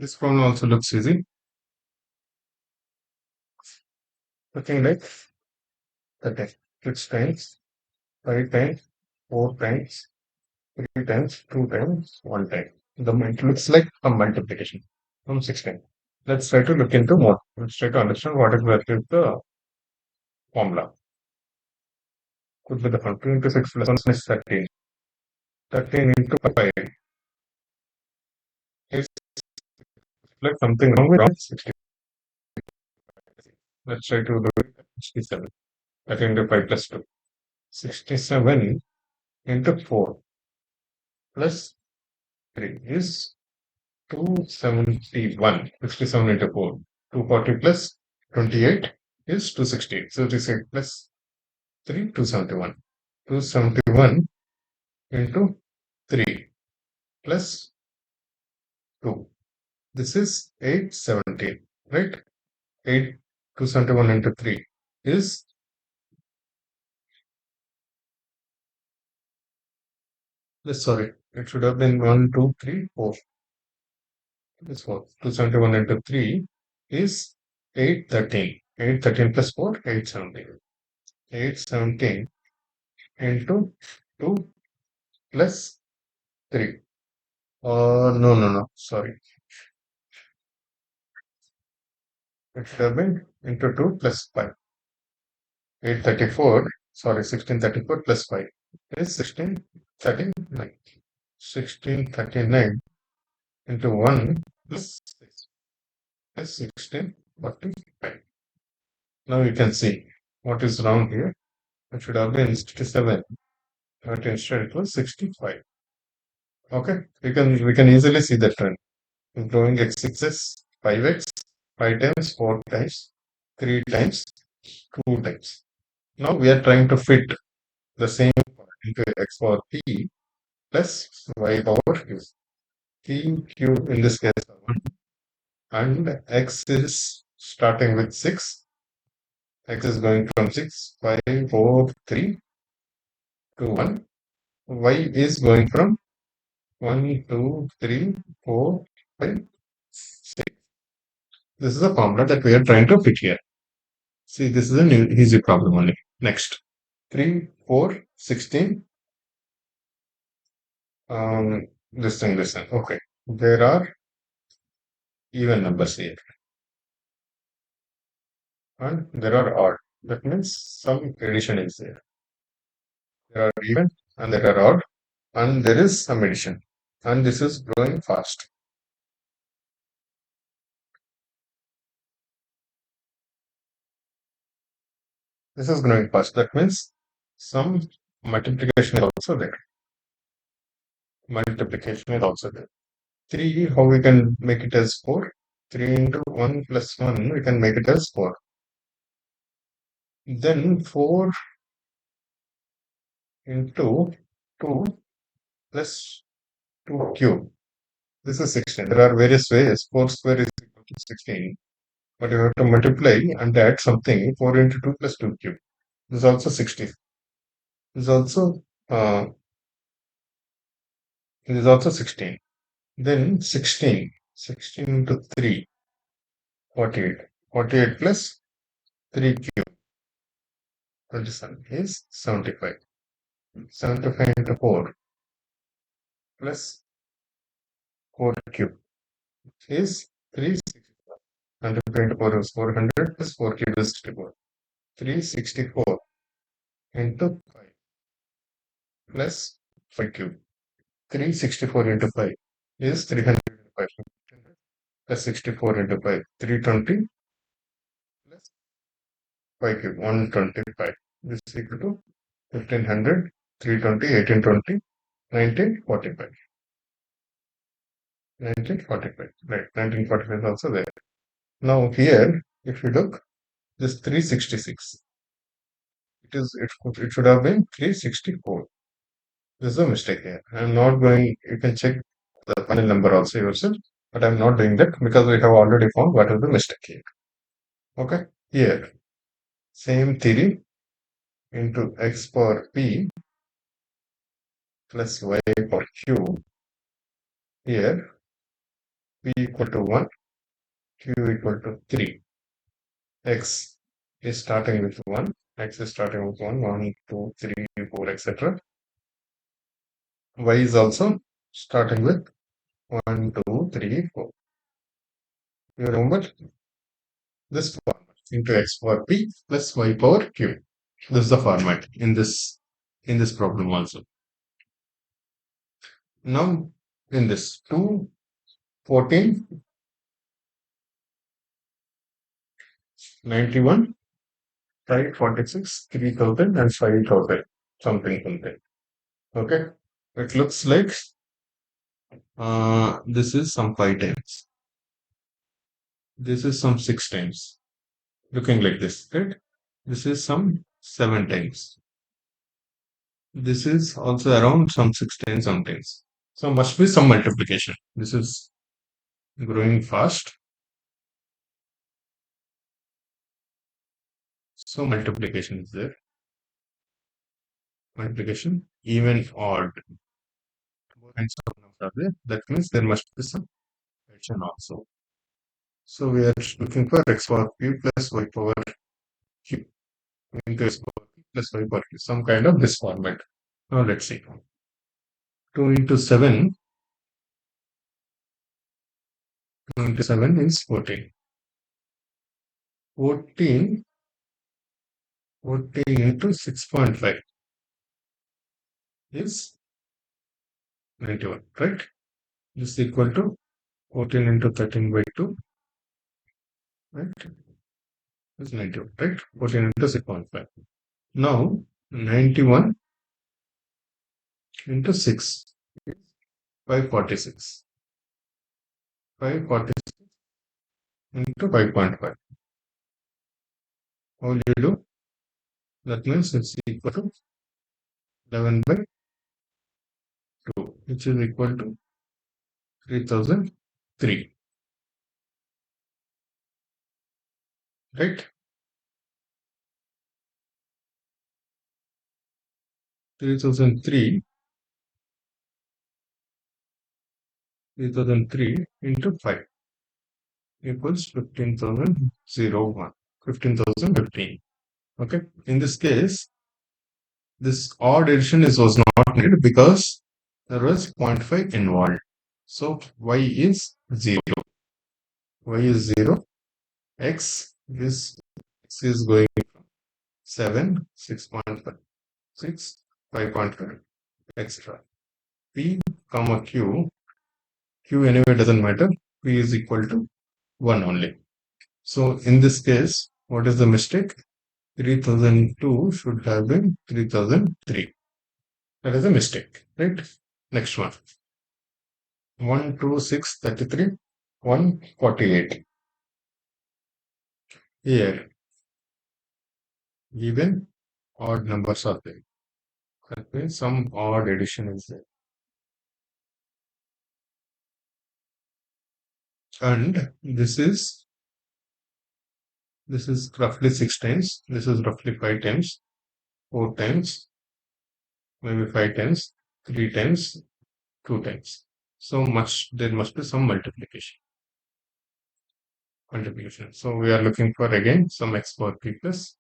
This problem also looks easy. Looking like 30. 6 times, 5 times, 4 times, 3 times, 2 times, 1 time. It looks like a multiplication from 16. Let's try to look into more. Let's try to understand what exactly is the formula. Could be the 2 into 6 plus 1 is 13. 13 into 5 is like something wrong with 60. Let's try to do it. 67. 13 into 5 plus 2. 67 into 4 plus 3 is 271. 67 into 4. 240 plus 28 is 268. So 268 plus 3, 271. 271 into 3 plus 2. This is 817, right? 8, 271 into 3 is, sorry, it should have been 1, 2, 3, 4. This 4. 271 into 3 is 813. 813 plus 4, 817. 817 into 2 plus 3. No, sorry. It should have been into 2 plus 5. 834, sorry, 1634 plus 5 is 1639. 1639 into 1 plus 6 is 1645. Now you can see what is wrong here. It should have been 67, but instead it was 65. Okay, we can easily see the trend. Growing x6s 5x, 5 times, 4 times, 3 times, 2 times. Now we are trying to fit the same into x power p plus y power q. P, q in this case are 1, and x is starting with 6. X is going from 6, 5, 4, 3 to 1. Y is going from 1, 2, 3, 4, 5, 6. This is a formula that we are trying to fit here. See, this is an easy problem only. Next, 3, 4, 16. This thing. Okay. There are even numbers here and there are odd. That means some addition is there. There are even and there are odd and there is some addition. And this is growing fast. This is growing fast. That means some multiplication is also there. Multiplication is also there. 3, how we can make it as 4? 3 into 1 plus 1, we can make it as 4. Then 4 into 2 plus 2 cube. This is 16. There are various ways. 4 square is equal to 16. But you have to multiply and add something. 4 into 2 plus 2 cube. This is also 60. This is also uh, 16. Then 16. 16 into 3. 48. 48 plus 3 cube. 27 is 75. 75 into 4 plus 4 cube is 364. 100 into 4 is 400 plus 4 cube is 64. 364 into 5 plus 5 cube. 364 into 5 is 305 plus 64 into 5. 320 plus 5 cube. 125. This is equal to 1500, 320, 1820, 1945. 1945. Right. 1945 is also there. Now here, if you look, this 366. It should have been 364. There's a mistake here. I'm not going, you can check the final number also yourself, but I'm not doing that because we have already found what is the mistake here. Okay, here, same theory into x power p plus y power q. Here, P equal to 1, Q equal to 3. X is starting with 1, X is starting with 1, 1, 2, 3, 4, etc. Y is also starting with 1, 2, 3, 4. You remember this format into X power P plus Y power Q. This is the format in this problem also. Now in this 2, 14, 91, 546, 3000 and 5000 something. Okay. It looks like this is some 5 times. This is some 6 times. Looking like this, right? This is some 7 times. This is also around some 6 times sometimes. So must be some multiplication. This is growing fast. So multiplication is there. Multiplication, even odd. Both kinds of numbers are there. That means there must be some addition also. So we are looking for x power p plus y power q into x power p plus y power q. Some kind of this format. Now let's see. 2 into 7. 2 into 7 is 14. 14 into 6.5 is 91, right? This is equal to 14 into 13 by 2, right? Is 91, right? 14 into 6.5. Now, 91 into 6 is 546. 546 into 5.5. How will you do? That means it's equal to 11 by 2, which is equal to 3003, right? 3003 into 5 equals 15,001. 15,015. Okay. In this case, this odd addition was not needed because there was 0.5 involved. So y is 0. Y is 0. X is going from 7, 6.5, 6, 5.5, extra. P, comma Q. Q anyway doesn't matter. P is equal to 1 only. So in this case, what is the mistake? 3002 should have been 3003. That is a mistake, right? Next one. 1, 2, 6, 33, 148. Here, even odd numbers are there. That means some odd addition is there. And this is roughly 6 times. This is roughly 5 times, 4 times, maybe 5 times, 3 times, 2 times. So much, there must be some multiplication. So we are looking for again some x power p plus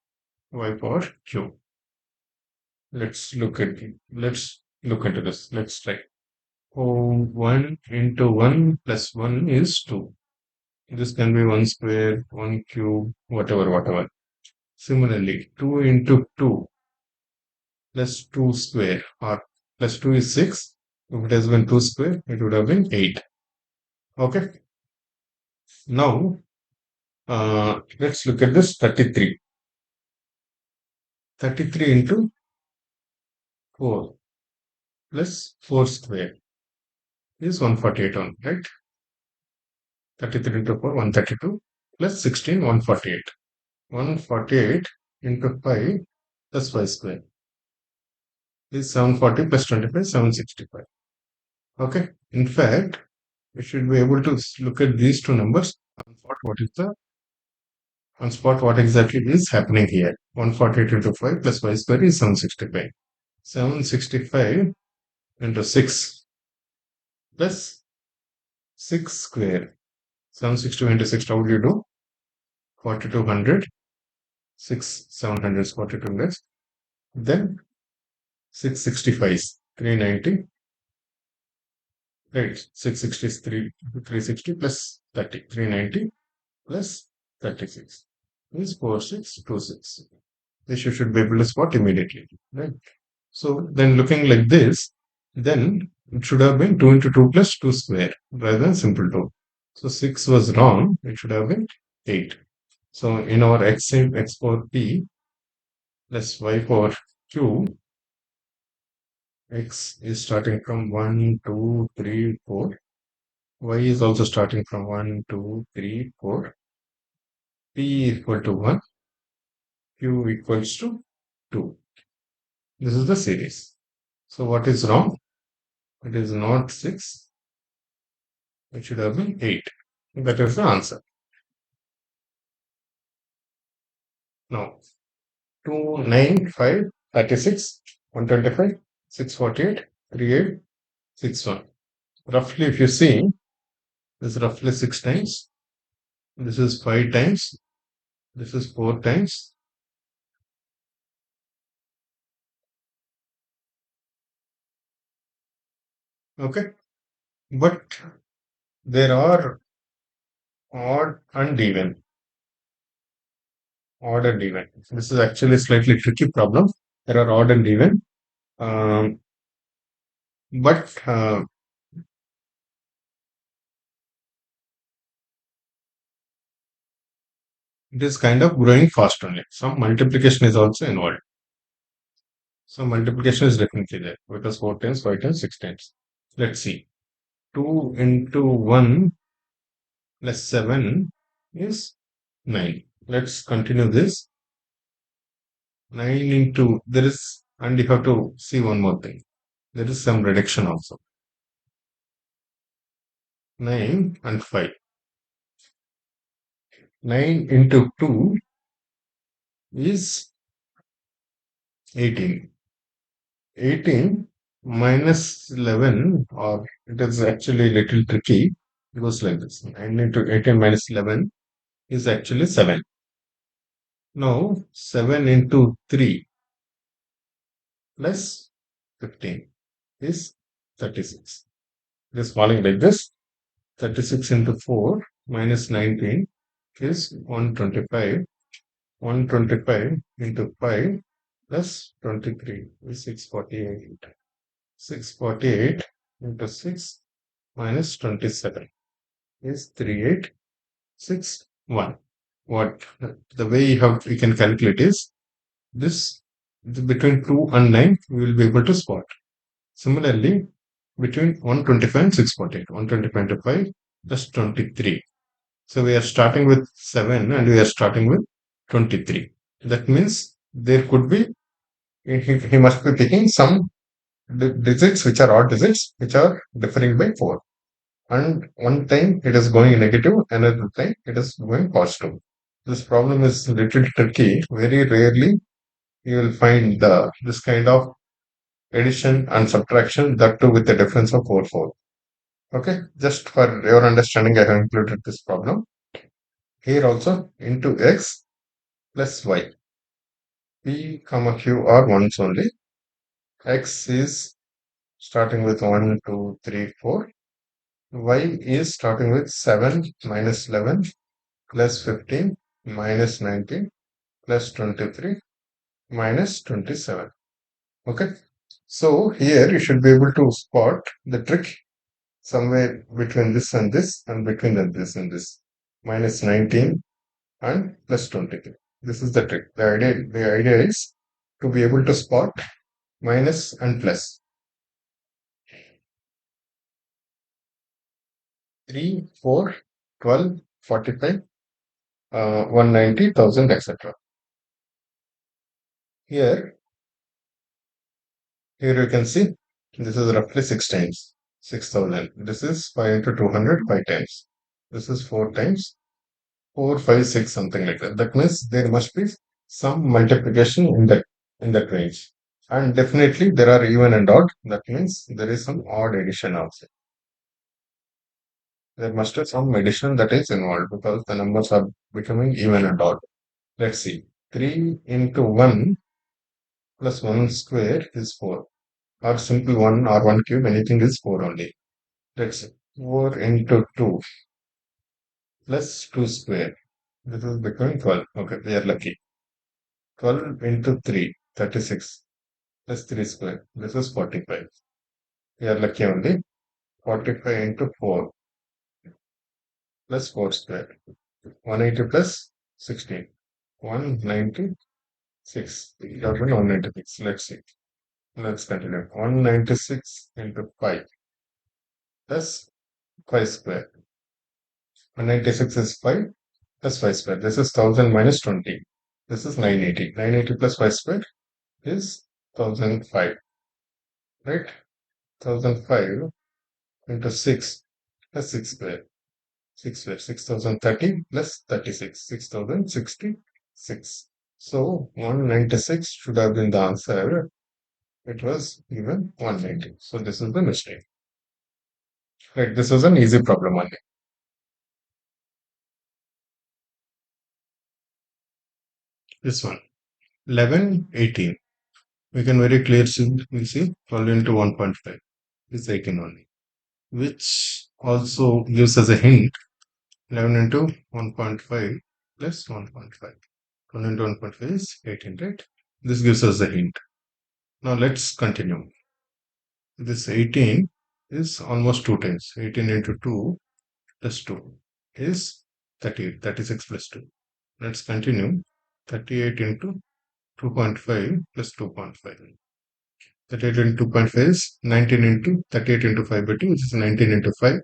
y power q. Let's look into this. Let's try. 1 into 1 plus 1 is 2. This can be 1 square, 1 cube, whatever. Similarly, 2 into 2 plus 2 square, or plus 2 is 6. If it has been 2 square, it would have been 8. Okay. Now, let's look at this 33. 33 into 4 plus 4 square is 148 on, right? 33 into 4, 132 plus 16, 148. 148 into 5 plus 5 square is 740 plus 25, 765. Okay. In fact, we should be able to look at these two numbers on spot what exactly is happening here. 148 into 5 plus 5 square is 765. 765 into 6 plus 6 square. 760 into 6, how would you do? 4200. 6, 700 is 4200. Then 665 is 390. Right. 660 is 360 plus 30. 390 plus 36 is 4626. This you should be able to spot immediately. Right. So then looking like this, then it should have been 2 into 2 plus 2 square rather than simple 2. So 6 was wrong. It should have been 8. So in our x power p plus y power q, x is starting from 1, 2, 3, 4. Y is also starting from 1, 2, 3, 4. P equal to 1. Q equals to 2. This is the series. So what is wrong? It is not 6. It should have been 8. That is the answer. Now, 2, 9, 5, 36, 125, 648, 38, 61. Roughly, if you see, this is roughly 6 times. This is 5 times. This is 4 times. Okay. But there are odd and even. Odd and even. This is actually a slightly tricky problem. There are odd and even. Um, but it is kind of growing fast only. Some multiplication is also involved. So multiplication is definitely there because 4 times, 5 times, 6 times. Let's see. 2 into 1 plus 7 is 9. Let's continue this. 9 into, there is, and you have to see one more thing. There is some reduction also. 9 and 5. 9 into 2 is 18. 18 minus 11, or it is actually a little tricky. It goes like this. 9 into 18 minus 11 is actually 7. Now, 7 into 3 plus 15 is 36. It is falling like this. 36 into 4 minus 19 is 125. 125 into 5 plus 23 is 648. 648 into 6 minus 27 is 3861. What the way you can calculate is this between 2 and 9 we will be able to spot. Similarly, between 125 and 648, 125 to 5 plus 23. So we are starting with 7 and we are starting with 23. That means there could be, he must be picking some digits which are odd digits which are differing by 4. And one time it is going negative, another time it is going positive. This problem is a little tricky. Very rarely you will find this kind of addition and subtraction, that too with a difference of 4. Okay, just for your understanding, I have included this problem. Here also into x plus y. P comma q are ones only. X is starting with 1, 2, 3, 4. Y is starting with 7 minus 11 plus 15 minus 19 plus 23 minus 27. Okay. So here you should be able to spot the trick somewhere between this and this, and between this and this. Minus 19 and plus 23. This is the trick. The idea is to be able to spot minus and plus. 3, 4, 12, 45, 190, 1000, etc. Here you can see this is roughly 6 times 6000. This is 5 into 200, 5 times. This is 4 times 4, 5, 6, something like that. That means there must be some multiplication in that range. And definitely there are even and odd. That means there is some odd addition also. there must be some addition that is involved because the numbers are becoming even and odd. Let's see. 3 into 1 plus 1 square is 4. Or simple 1 or 1 cube, anything is 4 only. Let's see. 4 into 2 plus 2 square. This is becoming 12. Okay, we are lucky. 12 into 3, 36 plus 3 square. This is 45. We are lucky only. 45 into 4 plus 4 square. 180 plus 16. 196. We have been 196. Let's see. Let's continue. 196 into 5 plus 5 square. 196 is 5 plus 5 square. This is 1000 minus 20. This is 980. 980 plus 5 square is 1005. Right? 1005 into 6 plus 6 square. 6 square. 6030 plus 36. 6066. So 196 should have been the answer. It was given 190. So this is the mistake. Right? This was an easy problem only. This one. 11, 18. We can very clearly see 12 into 1.5 is 18 only, which also gives us a hint. 11 into 1.5 plus 1.5. 12 into 1.5 is 18, right? This gives us a hint. Now let's continue. This 18 is almost 2 times. 18 into 2 plus 2 is 38, 36 plus 2. Let's continue. 38 into 2.5 plus 2.5. 38 into 2.5 is 19 into 38 into 5 by 2, which is 19 into 5,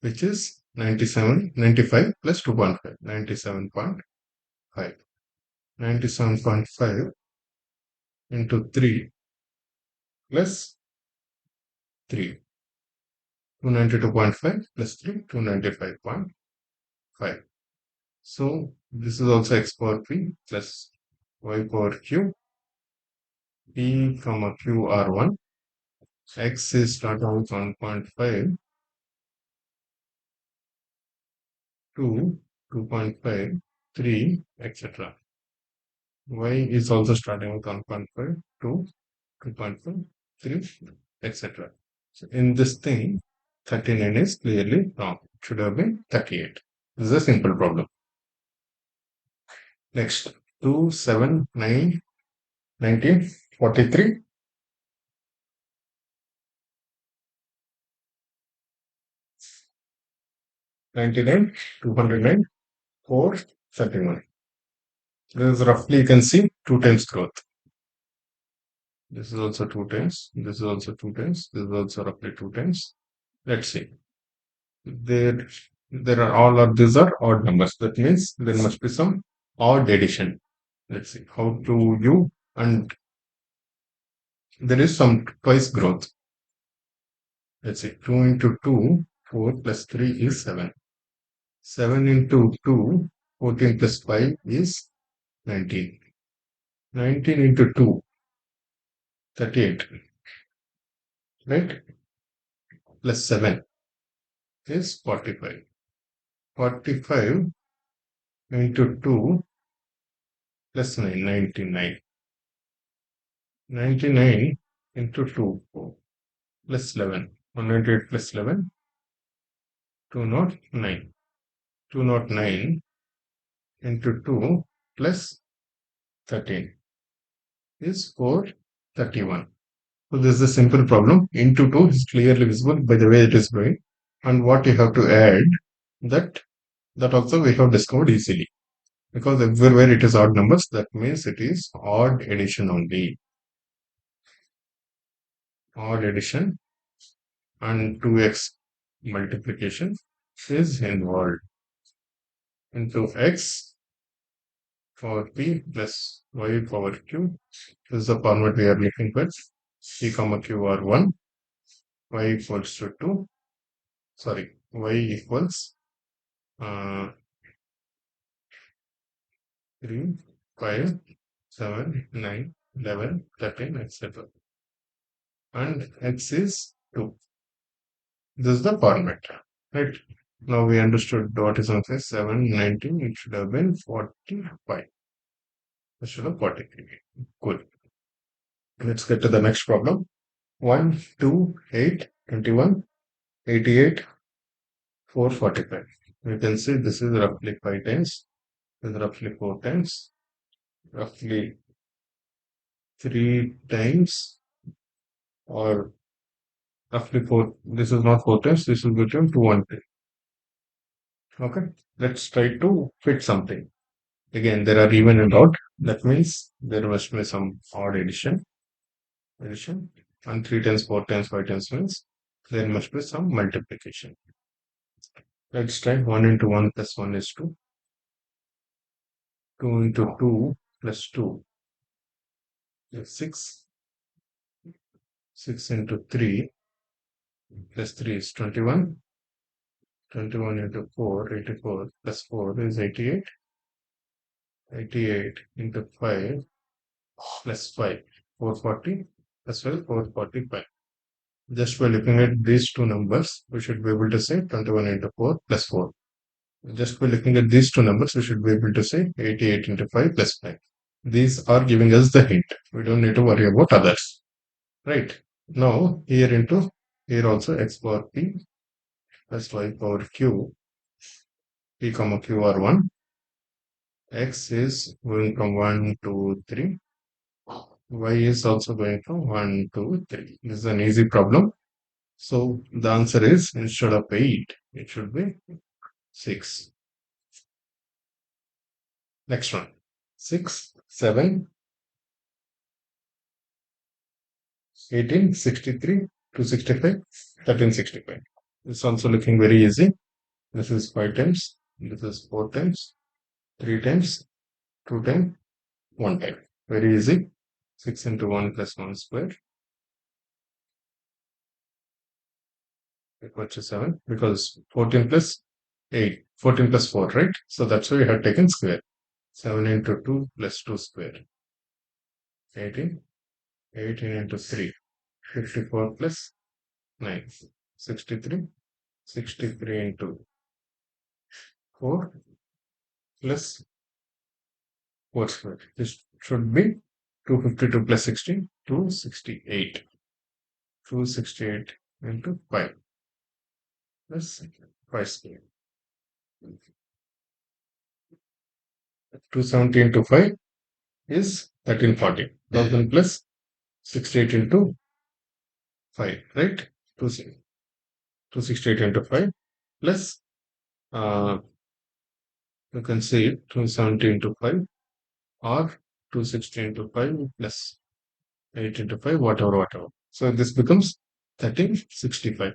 which is 97, 95 plus 2.5, 97.5. 97.5 into 3 plus 3. 292.5 plus 3, 295.5. So this is also x power p plus y power q. P comma q are 1. X is starting with 1.5 2, 2.5, 3, etc. Y is also starting with 1.5, 2, 2.5, 3, etc. So in this thing, 39 is clearly wrong. It should have been 38. This is a simple problem. Next, 2, 7, 9, 19, 43. 99, 209, 4, 31. This is roughly, you can see, 2 times growth. This is also 2 times. This is also 2 times. This is also roughly 2 times. Let's see. There, there are all of these are odd numbers. That means there must be some odd addition. Let's see. How to you and there is some twice growth. Let's see. 2 into 2, 4 plus 3 is 7. 7 into 2, 14 plus 5 is 19. 19 into 2, 38. Right? Plus 7 is 45. 45 into 2 plus 9, 99. 99 into 2 plus 11. 198 plus 11, 209. 209 into 2 plus 13 is 431. So this is a simple problem. Into 2 is clearly visible by the way it is going. And what you have to add, that also we have discovered easily. Because everywhere it is odd numbers, that means it is odd addition only. Odd addition and 2x multiplication is involved into x power p plus y power q. This is the format we are looking for. P comma q are 1, y equals to 2, sorry, y equals 3, 5, 7, 9, 11, 13, etc. And x is 2. This is the format, right? Now we understood what is answer 7, 19. It should have been 45. Instead of 43. Good. Let's get to the next problem. 1, 2, 8, 21, 88, 445. You can see this is roughly 5 times. This is roughly 4 times. Roughly 3 times. Or roughly 4. This is not 4 times. This will become 2 1 3. Okay. Let's try to fit something. Again, there are even and odd. That means there must be some odd addition, and 3 times, 4 times, 5 times means there must be some multiplication. Let's try 1 into 1 plus 1 is 2. 2 into 2 plus 2 is 6. 6 into 3 plus 3 is 21. 21 into 4, 84 plus 4 is 88. 88 into 5 plus 5, 440 plus 12, 445. Just by looking at these two numbers, we should be able to say 21 into 4 plus 4. Just by looking at these two numbers, we should be able to say 88 into 5 plus 5. These are giving us the hint. We don't need to worry about others. Right. Now, here also x power p plus y power q, p comma q are 1. X is going from 1 to 3. Y is also going from 1 to 3. This is an easy problem. So the answer is, instead of 8, it should be 6. Next one. 6, 7, 18, 63, 265, 1365. It's also looking very easy. This is 5 times. This is 4 times. 3 times. 2 times. 1 time. Very easy. 6 into 1 plus 1 square equal to 7, because 14 plus 8, 14 plus 4, right? So that's why we have taken square. 7 into 2 plus 2 square. 18. 18 into 3. 54 plus 9. 63. 63 into 4 plus 4 square. This should be 252 plus 16, 268. 268 into 5 plus 5 square. 270 into 5 is 1340. 1000 plus 68 into 5, right? 268 into 5 plus, you can say 270 into 5 or 260 into 5 plus 8 into 5, whatever. So this becomes 1365.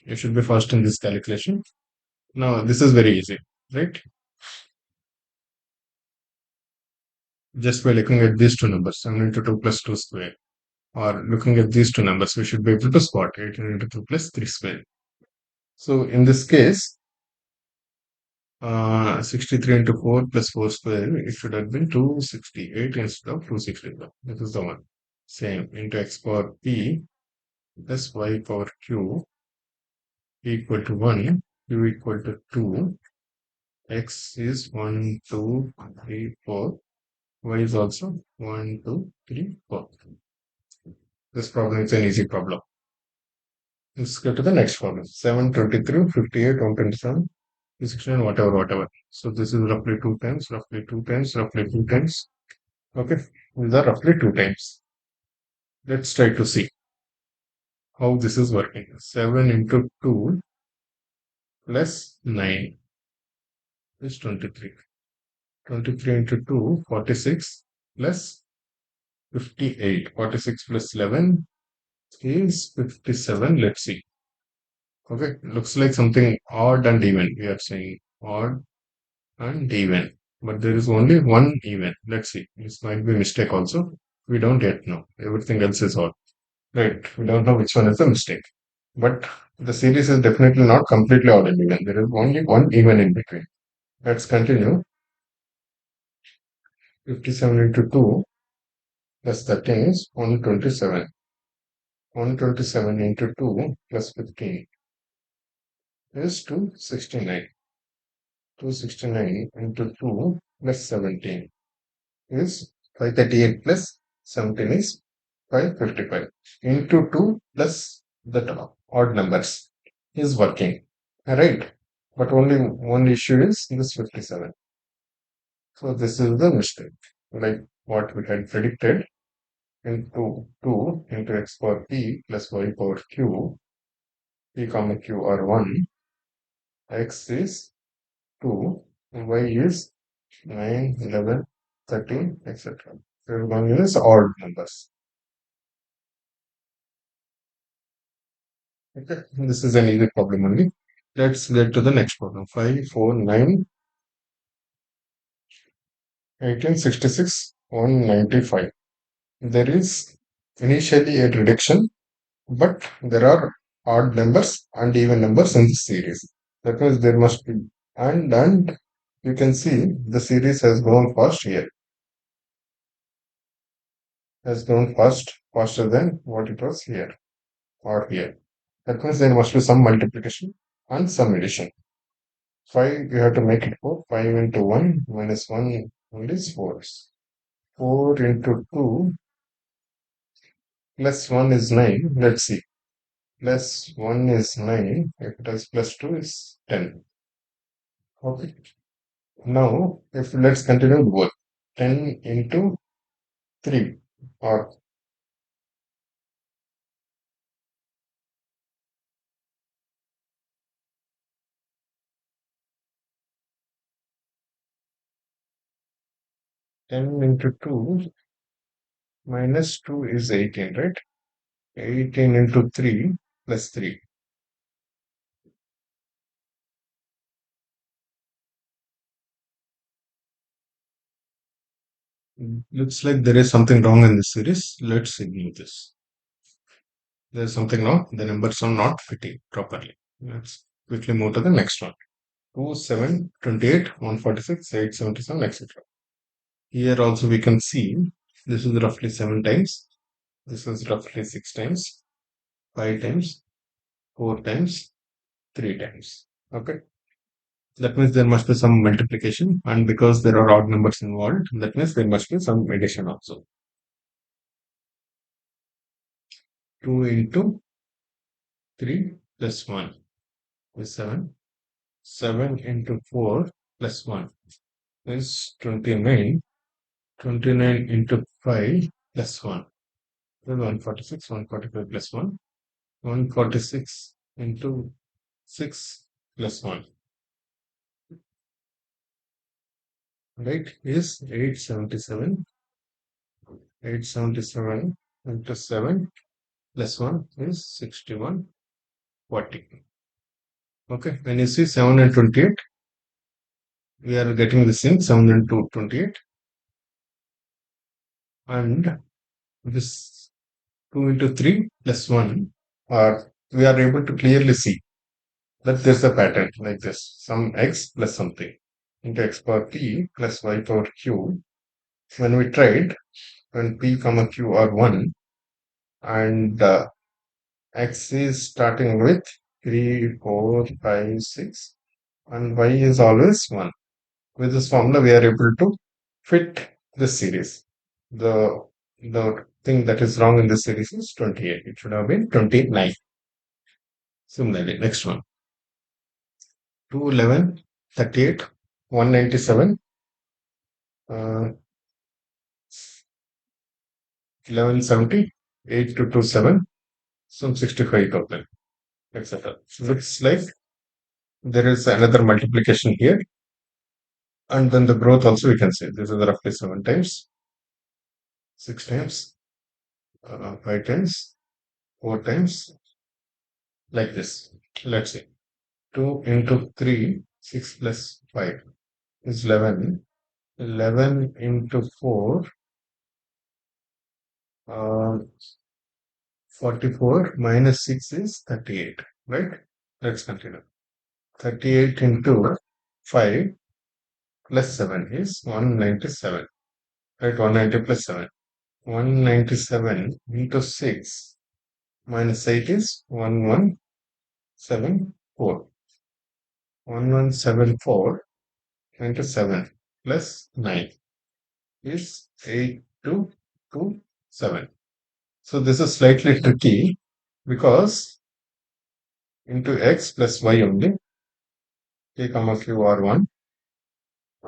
You should be fast in this calculation. Now, this is very easy, right? Just by looking at these two numbers, 7 into 2 plus 2 square, or looking at these two numbers, we should be able to spot 18 into 2 plus 3 square. So in this case, 63 into 4 plus 4 square, it should have been 268 instead of 261. This is the one. Same, into x power p plus y power q equal to 1, q equal to 2, x is 1, 2, 3, 4, y is also 1, 2, 3, 4. This problem is an easy problem. Let's go to the next problem. 7, 23, 58, 127, 69, whatever. So this is roughly 2 times, roughly 2 times, roughly 2 times. Okay, these are roughly 2 times. Let's try to see how this is working. 7 into 2 plus 9 is 23. 23 into 2, 46 plus 58. 46 plus 11 is 57. Let's see. Okay, looks like something odd and even. We are saying odd and even, but there is only one even. Let's see. This might be a mistake also. We don't yet know. Everything else is odd. Right. We don't know which one is the mistake. But the series is definitely not completely odd and even. There is only one even in between. Let's continue. 57 into 2 plus 13 is 127. 127 into 2 plus 15 is 269. 269 into 2 plus 17 is 538 plus 17 is 555 into 2 plus the odd numbers is working. Right? But only one issue is this 57. So this is the mistake. Like what we had predicted into 2 into x power p plus y power q, p comma q are 1, x is 2, and y is 9, 11, 13, etc. Everyone is odd numbers. Okay, this is an easy problem only. Let's get to the next problem. 5, 4, 9, 18, 66, 195. There is initially a reduction, but there are odd numbers and even numbers in the series. That means there must be, and you can see the series has grown fast here, has grown faster than what it was here or here. That means there must be some multiplication and some addition. 5, you have to make it 4. 5 into 1 minus 1 only is 4. 4 into 2 plus 1 is 9. Let's see. Plus 1 is 9. If it is plus 2 is 10. Okay. Now, if let's continue with both. 10 into 3 or 10 into 2 minus 2 is 18, right? 18 into 3 plus 3. Looks like there is something wrong in this series. Let's ignore this. There's something wrong. The numbers are not fitting properly. Let's quickly move to the next one. 2, 7, 28, 146, 877, etc. Here also we can see this is roughly 7 times. This is roughly 6 times, 5 times, 4 times, 3 times. Okay. That means there must be some multiplication, and because there are odd numbers involved, that means there must be some addition also. 2 into 3 plus 1 is 7. 7 into 4 plus 1 is 29. 29 into 5 plus 1 is 146. 145 plus 1. 146 into 6 plus 1, right, is 877. 877 into 7 plus 1 is 6140. Okay, when you see 7 and 28, we are getting this in 7 and 28, and this 2 into 3 plus 1, or we are able to clearly see that there's a pattern like this, some x plus something into x power p plus y power q. When we tried, when p comma q are 1 and x is starting with 3, 4, 5, 6, and y is always 1. With this formula, we are able to fit this series. The thing that is wrong in this series is 28. It should have been 29. Similarly, next one. 211, 38, 197, 1170, 8227, some 65,000, etc. Looks like there is another multiplication here, and then the growth also we can say this is roughly 7 times, 6 times, 5 times, 4 times, like this. Let's see. 2 into 3, 6 plus 5 is 11. 11 into 4, 44 minus 6 is 38, right? Let's continue. 38 into 5 plus 7 is 197, right? 190 plus 7. 197 into 6 minus 8 is 1174. 1174 into 7 plus 9 is 8227. So this is slightly tricky because into x plus y only, k comma q are 1.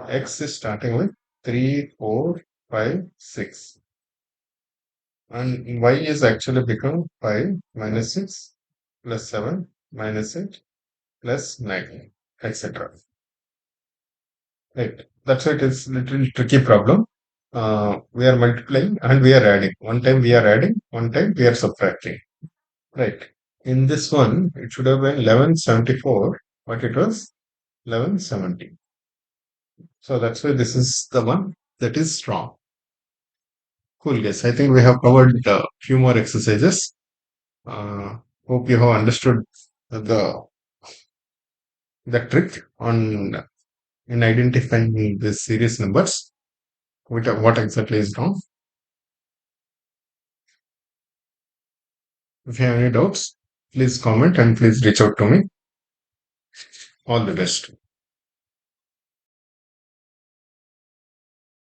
X is starting with 3, 4, 5, 6. And y is actually become 5 minus 6 plus 7 minus 8 plus 9, etc. Right. That's why it is little tricky problem. We are multiplying and we are adding. One time we are adding, one time we are subtracting. Right. In this one, it should have been 1174, but it was 1170. So that's why this is the one that is wrong. Cool, guys. I think we have covered a few more exercises. Hope you have understood the the trick on in identifying the series numbers. What exactly is wrong? If you have any doubts, please comment and please reach out to me. All the best.